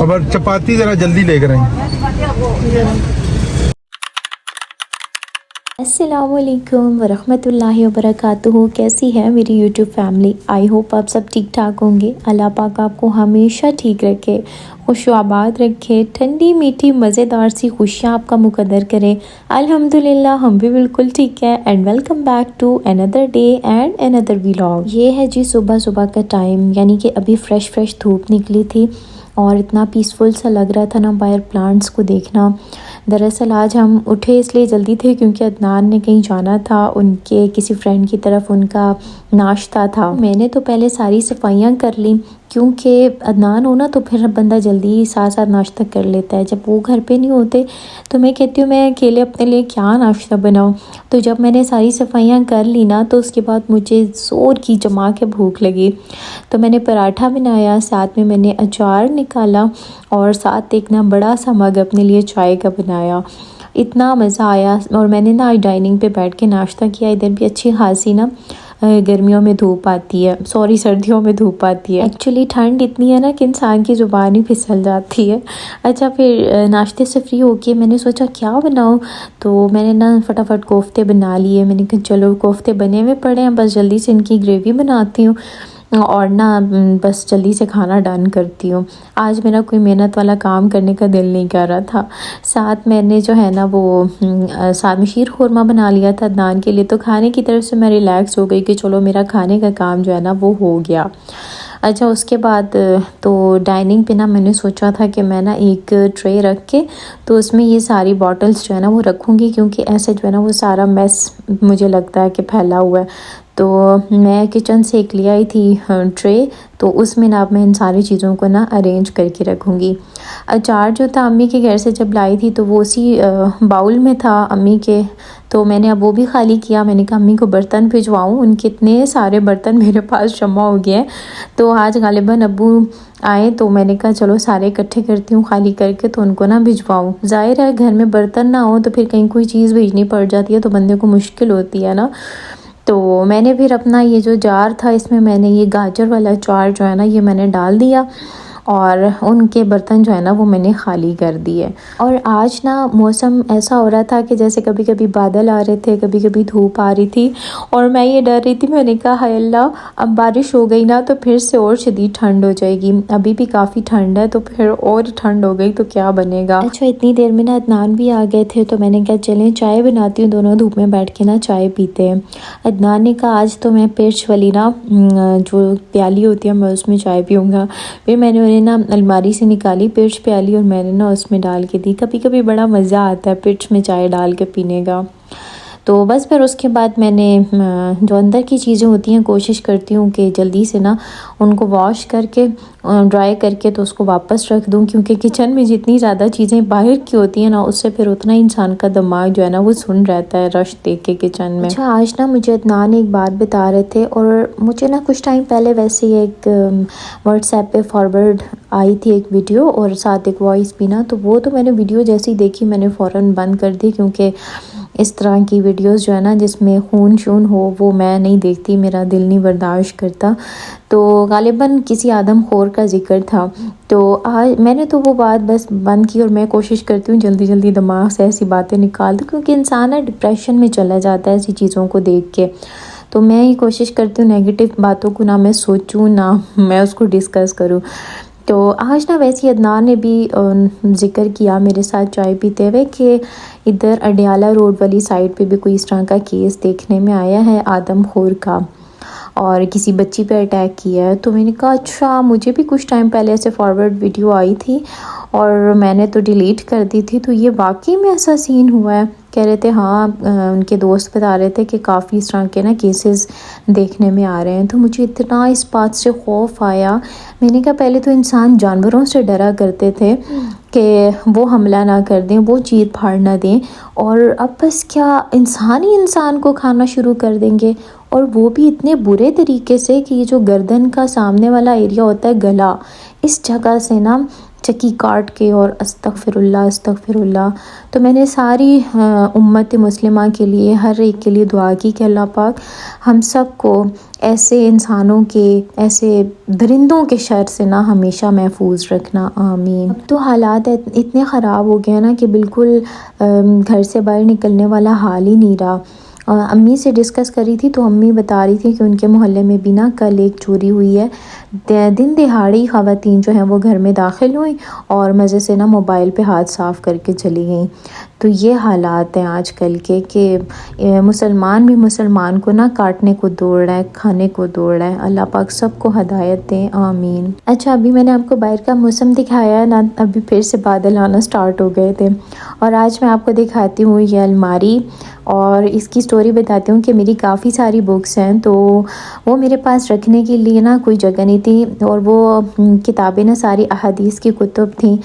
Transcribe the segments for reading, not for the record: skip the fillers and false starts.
और चपाती ज़रा जल्दी लेकर आएं। अस्सलामुअलैकुम वरहमतुल्लाहि वबरकातुहू। कैसी है मेरी यूट्यूब फैमिली? आई होप आप सब ठीक ठाक होंगे। अल्लाह पाक आपको हमेशा ठीक रखे, खुशआबाद रखे, ठंडी मीठी मज़ेदार सी खुशियाँ आपका मुकद्दर करे। अल्हम्दुलिल्लाह हम भी बिल्कुल ठीक है। And welcome back to another day and another vlog. ये है जी सुबह सुबह का टाइम, यानी कि अभी फ्रेश धूप निकली थी और इतना पीसफुल सा लग रहा था ना बाहर प्लांट्स को देखना। दरअसल आज हम उठे इसलिए जल्दी थे क्योंकि अदनान ने कहीं जाना था, उनके किसी फ्रेंड की तरफ उनका नाश्ता था। मैंने तो पहले सारी सफाइयाँ कर ली क्योंकि अदनान हो ना तो फिर बंदा जल्दी साथ साथ नाश्ता कर लेता है। जब वो घर पे नहीं होते तो मैं कहती हूँ मैं अकेले अपने लिए क्या नाश्ता बनाऊँ। तो जब मैंने सारी सफाइयाँ कर ली ना तो उसके बाद मुझे ज़ोर की जमा के भूख लगी, तो मैंने पराठा बनाया, साथ में मैंने अचार निकाला और साथ एक ना बड़ा सा मग अपने लिए चाय का बनाया। इतना मज़ा आया। और मैंने ना आज डाइनिंग पे बैठ के नाश्ता किया। इधर भी अच्छी खासी ना गर्मियों में धूप आती है, सॉरी सर्दियों में धूप आती है। एक्चुअली ठंड इतनी है ना कि इंसान की ज़ुबान ही फिसल जाती है। अच्छा, फिर नाश्ते से फ्री होके मैंने सोचा क्या बनाऊँ, तो मैंने ना फटाफट कोफ्ते बना लिए। मैंने कहा चलो कोफ्ते बने हुए पड़े हैं, बस जल्दी से इनकी ग्रेवी बनाती हूँ और ना बस जल्दी से खाना डन करती हूँ। आज मेरा कोई मेहनत वाला काम करने का दिल नहीं कर रहा था। साथ मैंने जो है ना वो साथ में शीर खुरमा बना लिया था नान के लिए, तो खाने की तरफ से मैं रिलैक्स हो गई कि चलो मेरा खाने का काम जो है ना वो हो गया। अच्छा, उसके बाद तो डाइनिंग पे ना मैंने सोचा था कि मैं ना एक ट्रे रख के तो उसमें ये सारी बॉटल्स जो है ना वो रखूँगी, क्योंकि ऐसे जो है ना वो सारा मेस मुझे लगता है कि फैला हुआ है। तो मैं किचन से एक ले आई थी ट्रे, तो उसमें ना अब मैं इन सारी चीज़ों को ना अरेंज करके रखूँगी। अचार जो था अम्मी के घर से जब लाई थी तो वो उसी बाउल में था अम्मी के, तो मैंने अब वो भी खाली किया। मैंने कहा अम्मी को बर्तन भिजवाऊँ, उनके इतने सारे बर्तन मेरे पास जमा हो गए हैं। तो आज गालिबन अब्बू आए तो मैंने कहा चलो सारे इकट्ठे करती हूँ खाली करके तो उनको ना भिजवाऊँ। ज़ाहिर है घर में बर्तन ना हो तो फिर कहीं कोई चीज़ भेजनी पड़ जाती है तो बंदे को मुश्किल होती है ना। तो मैंने फिर अपना ये जो जार था इसमें मैंने ये गाजर वाला अचार जो है ना ये मैंने डाल दिया और उनके बर्तन जो है ना वो मैंने खाली कर दिए। और आज ना मौसम ऐसा हो रहा था कि जैसे कभी कभी बादल आ रहे थे, कभी कभी धूप आ रही थी और मैं ये डर रही थी। मैंने कहा हाय अल्लाह, अब बारिश हो गई ना तो फिर से और शदीद ठंड हो जाएगी। अभी भी काफ़ी ठंड है तो फिर और ठंड हो गई तो क्या बनेगा। अच्छा, इतनी देर में ना अदनान भी आ गए थे तो मैंने कहा चलें चाय बनाती हूँ, दोनों धूप में बैठ के ना चाय पीते हैं। अदनान ने कहा आज तो मैं पिर्च वाली ना जो प्याली होती है मैं उसमें चाय पीऊँगा। फिर मैंने ना अलमारी से निकाली पिर्च प्याली और मैंने ना उसमें डाल के दी। कभी कभी बड़ा मज़ा आता है पिर्च में चाय डाल के पीने का। तो बस फिर उसके बाद मैंने जो अंदर की चीज़ें होती हैं कोशिश करती हूँ कि जल्दी से ना उनको वॉश करके ड्राई करके तो उसको वापस रख दूँ, क्योंकि किचन में जितनी ज़्यादा चीज़ें बाहर की होती हैं ना उससे फिर उतना इंसान का दिमाग जो है ना वो सुन रहता है रश देख के किचन में। अच्छा, आज ना मुझे अदनान एक बात बता रहे थे और मुझे ना कुछ टाइम पहले वैसे ही एक व्हाट्सएप पे फॉरवर्ड आई थी एक वीडियो और साथ एक वॉइस भी ना, तो वो तो मैंने वीडियो जैसी देखी मैंने फ़ौरन बंद कर दी, क्योंकि इस तरह की वीडियोस जो है ना जिसमें खून शून हो वो मैं नहीं देखती, मेरा दिल नहीं बर्दाश्त करता। तो गालिबन किसी आदमखोर का जिक्र था तो आज मैंने तो वो बात बस बंद की और मैं कोशिश करती हूँ जल्दी जल्दी दिमाग से ऐसी बातें निकाल दूँ, क्योंकि इंसान ना डिप्रेशन में चला जाता है ऐसी चीज़ों को देख के। तो मैं ही कोशिश करती हूँ नेगेटिव बातों को ना मैं सोचूँ ना मैं उसको डिस्कस करूँ। तो आज ना वैसे अदनान ने भी ज़िक्र किया मेरे साथ चाय पीते हुए कि इधर अडियाला रोड वाली साइड पे भी कोई इस तरह का केस देखने में आया है आदमखोर का और किसी बच्ची पे अटैक किया है। तो मैंने कहा अच्छा, मुझे भी कुछ टाइम पहले ऐसे फॉरवर्ड वीडियो आई थी और मैंने तो डिलीट कर दी थी। तो ये वाकई में ऐसा सीन हुआ है? कह रहे थे हाँ, उनके दोस्त बता रहे थे कि काफ़ी इस तरह के ना केसेस देखने में आ रहे हैं। तो मुझे इतना इस बात से खौफ आया। मैंने कहा पहले तो इंसान जानवरों से डरा करते थे कि वो हमला ना कर दें, वो चीर फाड़ ना दें, और अब बस क्या इंसान ही इंसान को खाना शुरू कर देंगे, और वो भी इतने बुरे तरीके से कि ये जो गर्दन का सामने वाला एरिया होता है गला, इस जगह से ना चक्की काट के और अस्तगफिरुल्लाह अस्तगफिरुल्लाह। तो मैंने सारी उम्मत मुस्लिमा के लिए, हर एक के लिए दुआ की कि अल्लाह पाक हम सब को ऐसे इंसानों के, ऐसे दरिंदों के शर से ना हमेशा महफूज रखना, आमीन। अब तो हालात इतने ख़राब हो गए ना कि बिल्कुल घर से बाहर निकलने वाला हाल ही नहीं रहा। अम्मी से डिस्कस करी थी तो अम्मी बता रही थी कि उनके मोहल्ले में भी ना कल एक चोरी हुई है। दिन दिहाड़ी ख़वातीन जो हैं वो घर में दाखिल हुई और मज़े से ना मोबाइल पे हाथ साफ़ करके चली गई। तो ये हालात हैं आजकल के कि मुसलमान भी मुसलमान को ना काटने को दौड़ रहा है, खाने को दौड़ रहा है। अल्लाह पाक सबको हदायत दें, आमीन। अच्छा, अभी मैंने आपको बाहर का मौसम दिखाया है ना, अभी फिर से बादल आना स्टार्ट हो गए थे। और आज मैं आपको दिखाती हूँ ये अलमारी, और इसकी स्टोरी बताती हूँ कि मेरी काफ़ी सारी बुक्स हैं, तो वो मेरे पास रखने के लिए ना कोई जगह नहीं थी, और वो किताबें ना सारी अहादीस की कुतुब थी।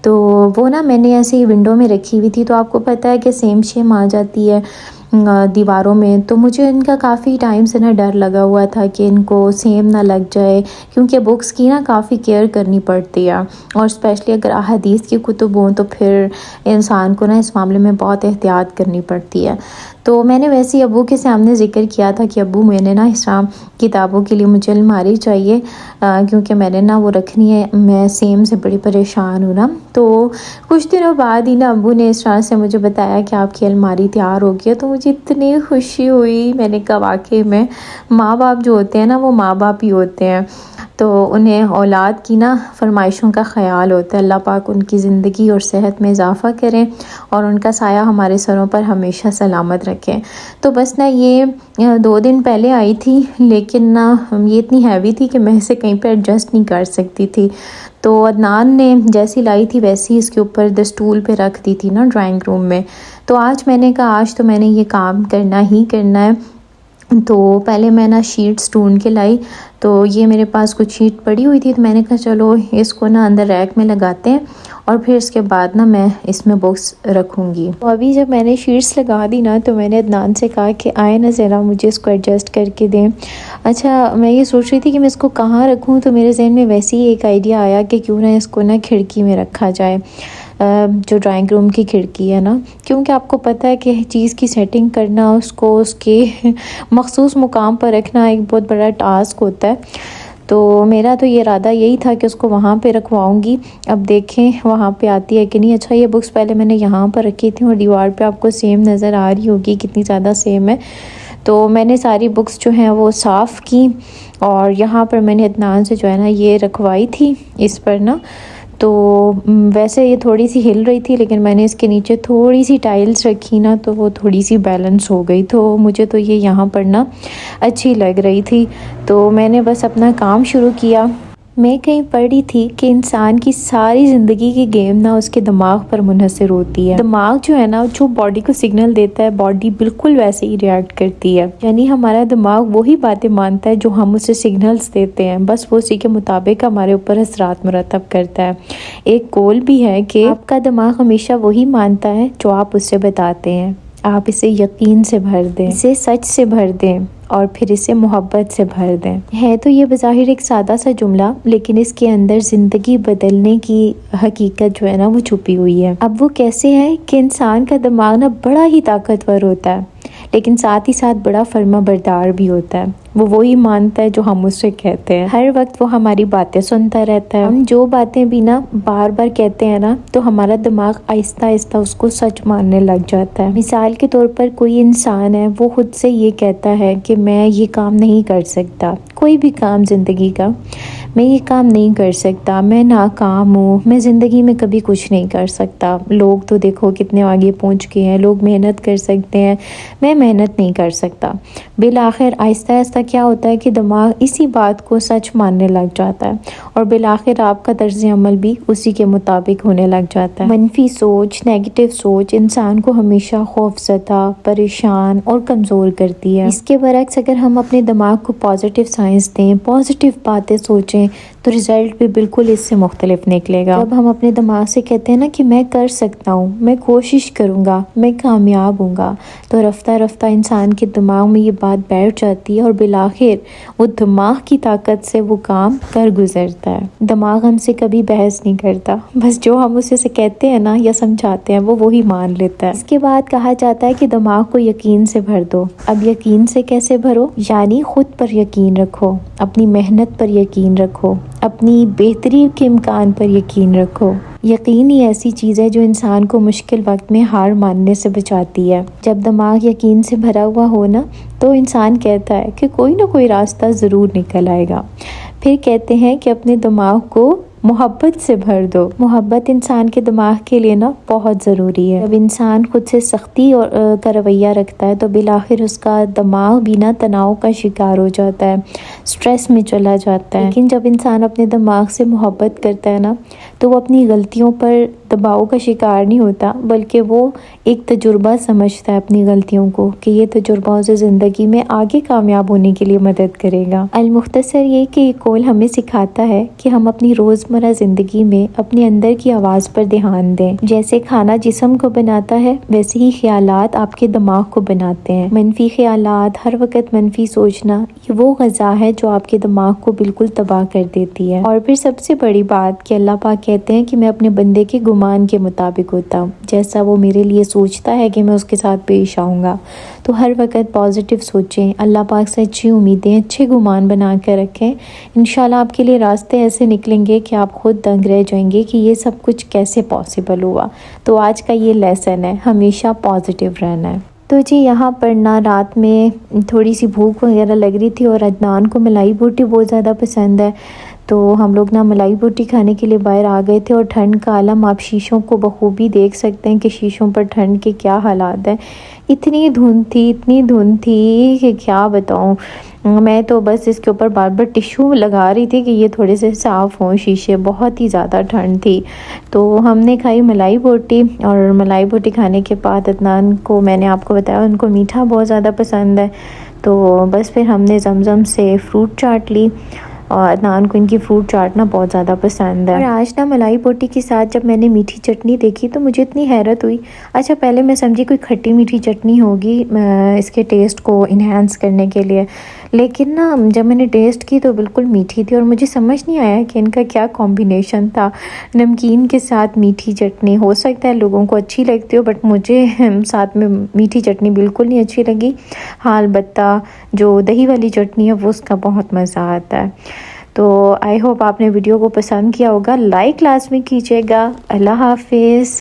तो वो ना मैंने ऐसे ही विंडो में रखी हुई थी। तो आपको पता है कि सेम शेम आ जाती है दीवारों में, तो मुझे इनका काफ़ी टाइम से ना डर लगा हुआ था कि इनको सेम ना लग जाए, क्योंकि बुक्स की ना काफ़ी केयर करनी पड़ती है, और स्पेशली अगर अहादीस की कुतुब हों तो फिर इंसान को ना इस मामले में बहुत एहतियात करनी पड़ती है। तो मैंने वैसे ही अब्बू के सामने ज़िक्र किया था कि अब्बू, मैंने ना इस्लाम किताबों के लिए मुझे अलमारी चाहिए, क्योंकि मैंने ना वो रखनी है, मैं सेम से बड़ी परेशान हूँ ना। तो कुछ दिनों बाद ही ना अब्बू ने इस तरह से मुझे बताया कि आपकी अलमारी तैयार हो गई है। तो मुझे इतनी खुशी हुई। मैंने कहा वाकई में माँ बाप जो होते हैं ना वो माँ बाप ही होते हैं, तो उन्हें औलाद की ना फरमाइशों का ख़याल होता है। अल्लाह पाक उनकी ज़िंदगी और सेहत में इजाफ़ा करें और उनका साया हमारे सरों पर हमेशा सलामत रखें। तो बस ना ये 2 दिन पहले आई थी, लेकिन ना ये इतनी हैवी थी कि मैं इसे कहीं पर एडजस्ट नहीं कर सकती थी। तो अदनान ने जैसी लाई थी वैसी इसके ऊपर दस्तूल पे रख दी थी ना ड्राइंग रूम में। तो आज मैंने कहा आज तो मैंने ये काम करना ही करना है। तो पहले मैं ना शीट्स ढूंढ के लाई, तो ये मेरे पास कुछ शीट पड़ी हुई थी, तो मैंने कहा चलो इसको ना अंदर रैक में लगाते हैं और फिर इसके बाद ना मैं इसमें बुक्स रखूँगी। तो अभी जब मैंने शीट्स लगा दी ना, तो मैंने अदनान से कहा कि आए ना ज़रा मुझे इसको एडजस्ट करके दें। अच्छा, मैं ये सोच रही थी कि मैं इसको कहाँ रखूँ, तो मेरे जहन में वैसे ही एक आइडिया आया कि क्यों ना इसको ना खिड़की में रखा जाए, जो ड्राइंग रूम की खिड़की है ना, क्योंकि आपको पता है कि चीज़ की सेटिंग करना, उसको उसके मखसूस मुकाम पर रखना एक बहुत बड़ा टास्क होता है। तो मेरा तो ये इरादा यही था कि उसको वहाँ पे रखवाऊँगी। अब देखें वहाँ पे आती है कि नहीं। अच्छा, ये बुक्स पहले मैंने यहाँ पर रखी थी और दीवार पे आपको सेम नज़र आ रही होगी कितनी ज़्यादा सेम है। तो मैंने सारी बुक्स जो हैं वो साफ़ की और यहाँ पर मैंने अदनान से जो है ना ये रखवाई थी इस पर ना। तो वैसे ये थोड़ी सी हिल रही थी, लेकिन मैंने इसके नीचे थोड़ी सी टाइल्स रखी ना, तो वो थोड़ी सी बैलेंस हो गई। तो मुझे तो ये यहाँ पर ना अच्छी लग रही थी, तो मैंने बस अपना काम शुरू किया। मैं कहीं पढ़ी थी कि इंसान की सारी ज़िंदगी की गेम ना उसके दिमाग पर मुनहसर होती है। दिमाग जो है ना, जो बॉडी को सिग्नल देता है, बॉडी बिल्कुल वैसे ही रिएक्ट करती है। यानी हमारा दिमाग वही बातें मानता है जो हम उसे सिग्नल्स देते हैं, बस वो उसी के मुताबिक हमारे ऊपर असरात मुरतब करता है। एक कौल भी है कि आपका दिमाग हमेशा वही मानता है जो आप उससे बताते हैं। आप इसे यकीन से भर दें, इसे सच से भर दें और फिर इसे मोहब्बत से भर दें। है तो ये बज़ाहिर एक सादा सा जुमला, लेकिन इसके अंदर ज़िंदगी बदलने की हकीकत जो है ना वो छुपी हुई है। अब वो कैसे है कि इंसान का दिमाग ना बड़ा ही ताकतवर होता है, लेकिन साथ ही साथ बड़ा फर्मा बरदार भी होता है। वो वही मानता है जो हम उससे कहते हैं। हर वक्त वो हमारी बातें सुनता रहता है। हम जो बातें भी ना बार बार कहते हैं ना, तो हमारा दिमाग आहिस्ता आहिस्ता उसको सच मानने लग जाता है। मिसाल के तौर पर कोई इंसान है, वो खुद से ये कहता है कि मैं ये काम नहीं कर सकता, कोई भी काम ज़िंदगी का, मैं ये काम नहीं कर सकता, मैं नाकाम हूँ, मैं ज़िंदगी में कभी कुछ नहीं कर सकता। लोग तो देखो कितने आगे पहुँच गए हैं, लोग मेहनत कर सकते हैं, मैं मेहनत नहीं कर सकता। बिल आखिर आहिस्ता आहिस्ता क्या होता है कि दिमाग इसी बात को सच मानने लग जाता है और बिल आखिर आपका तर्ज़ अमल भी उसी के मुताबिक होने लग जाता है। मनफी सोच, नेगेटिव सोच इंसान को हमेशा खौफज़दा, परेशान और कमज़ोर करती है। इसके बरक्स अगर हम अपने दिमाग को पॉजिटिव साइंस दें, पॉजिटिव बातें सोचें, तो रिज़ल्ट भी बिल्कुल इससे मुख्तलिफ निकलेगा। जब हम अपने दिमाग से कहते हैं ना कि मैं कर सकता हूँ, मैं कोशिश करूँगा, मैं कामयाब हूँगा, तो रफ्ता रफ्ता इंसान के दिमाग में ये बात बैठ जाती है और बिल बिलाखिर वो दिमाग की ताकत से वो काम कर गुजरता है। दिमाग हमसे कभी बहस नहीं करता, बस जो हम उसे से कहते हैं ना या समझाते हैं वो वही मान लेता है। इसके बाद कहा जाता है कि दिमाग को यकीन से भर दो। अब यकीन से कैसे भरो? यानी खुद पर यकीन रखो, अपनी मेहनत पर यकीन रखो, अपनी बेहतरी के इम्कान पर यकीन रखो। यकीन ही ऐसी चीज़ है जो इंसान को मुश्किल वक्त में हार मानने से बचाती है। जब दिमाग यकीन से भरा हुआ हो ना तो इंसान कहता है कि कोई ना कोई रास्ता ज़रूर निकल आएगा। फिर कहते हैं कि अपने दिमाग को मोहब्बत से भर दो। मोहब्बत इंसान के दिमाग के लिए ना बहुत ज़रूरी है। जब इंसान खुद से सख्ती और का रवैया रखता है तो बिलाखिर उसका दिमाग भी ना तनाव का शिकार हो जाता है, स्ट्रेस में चला जाता है। लेकिन जब इंसान अपने दिमाग से मोहब्बत करता है ना तो वो अपनी गलतियों पर दबाव का शिकार नहीं होता, बल्कि वो एक तजुर्बा समझता है अपनी गलतियों को कि ये तजुर्बा उसे ज़िंदगी में आगे कामयाब होने के लिए मदद करेगा। अल-मुख्तसर ये कि कौल हमें सिखाता है कि हम अपनी रोज़मर्रा ज़िंदगी में अपने अंदर की आवाज़ पर ध्यान दें। जैसे खाना जिस्म को बनाता है वैसे ही ख्यालात आपके दिमाग को बनाते हैं। मनफी ख्यालात, हर वक्त मनफी सोचना, ये वो ग़ज़ा है जो आपके दिमाग को बिल्कुल तबाह कर देती है। और फिर सबसे बड़ी बात कि अल्लाह पाक कहते हैं कि मैं अपने बंदे के गुमान के मुताबिक होता हूँ, जैसा वो मेरे लिए सोचता है कि मैं उसके साथ पेश आऊँगा। तो हर वक्त पॉजिटिव सोचें, अल्लाह पाक से अच्छी उम्मीदें, अच्छे गुमान बना कर रखें। इंशाल्लाह आपके लिए रास्ते ऐसे निकलेंगे कि आप खुद दंग रह जाएंगे कि ये सब कुछ कैसे पॉसिबल हुआ। तो आज का ये लेसन है, हमेशा पॉजिटिव रहना है। तो जी यहाँ पर ना रात में थोड़ी सी भूख वगैरह लग रही थी और अदनान को मलाई बोटी बहुत ज़्यादा पसंद है, तो हम लोग ना मलाई बोटी खाने के लिए बाहर आ गए थे। और ठंड का आलम आप शीशों को बखूबी देख सकते हैं कि शीशों पर ठंड के क्या हालात हैं। इतनी धुंध थी कि क्या बताऊँ। मैं तो बस इसके ऊपर बार बार टिश्यू लगा रही थी कि ये थोड़े से साफ़ हों शीशे, बहुत ही ज़्यादा ठंड थी। तो हमने खाई मलाई बोटी और मलाई बोटी खाने के बाद अदनान को, मैंने आपको बताया उनको मीठा बहुत ज़्यादा पसंद है, तो बस फिर हमने जमज़म से फ्रूट चाट ली और अदनान को इनकी फ्रूट चाट ना बहुत ज़्यादा पसंद है। और आज ना मलाई बोटी के साथ जब मैंने मीठी चटनी देखी तो मुझे इतनी हैरत हुई। अच्छा पहले मैं समझी कोई खट्टी मीठी चटनी होगी इसके टेस्ट को इन्हेंस करने के लिए, लेकिन ना जब मैंने टेस्ट की तो बिल्कुल मीठी थी और मुझे समझ नहीं आया कि इनका क्या कॉम्बिनेशन था। नमकीन के साथ मीठी चटनी, हो सकता है लोगों को अच्छी लगती हो बट मुझे साथ में मीठी चटनी बिल्कुल नहीं अच्छी लगी। हाँ अलबत्ता जो दही वाली चटनी है वो उसका बहुत मज़ा आता है। तो आई होप आपने वीडियो को पसंद किया होगा, लाइक लाजमी कीजिएगा। अल्लाह हाफिज़।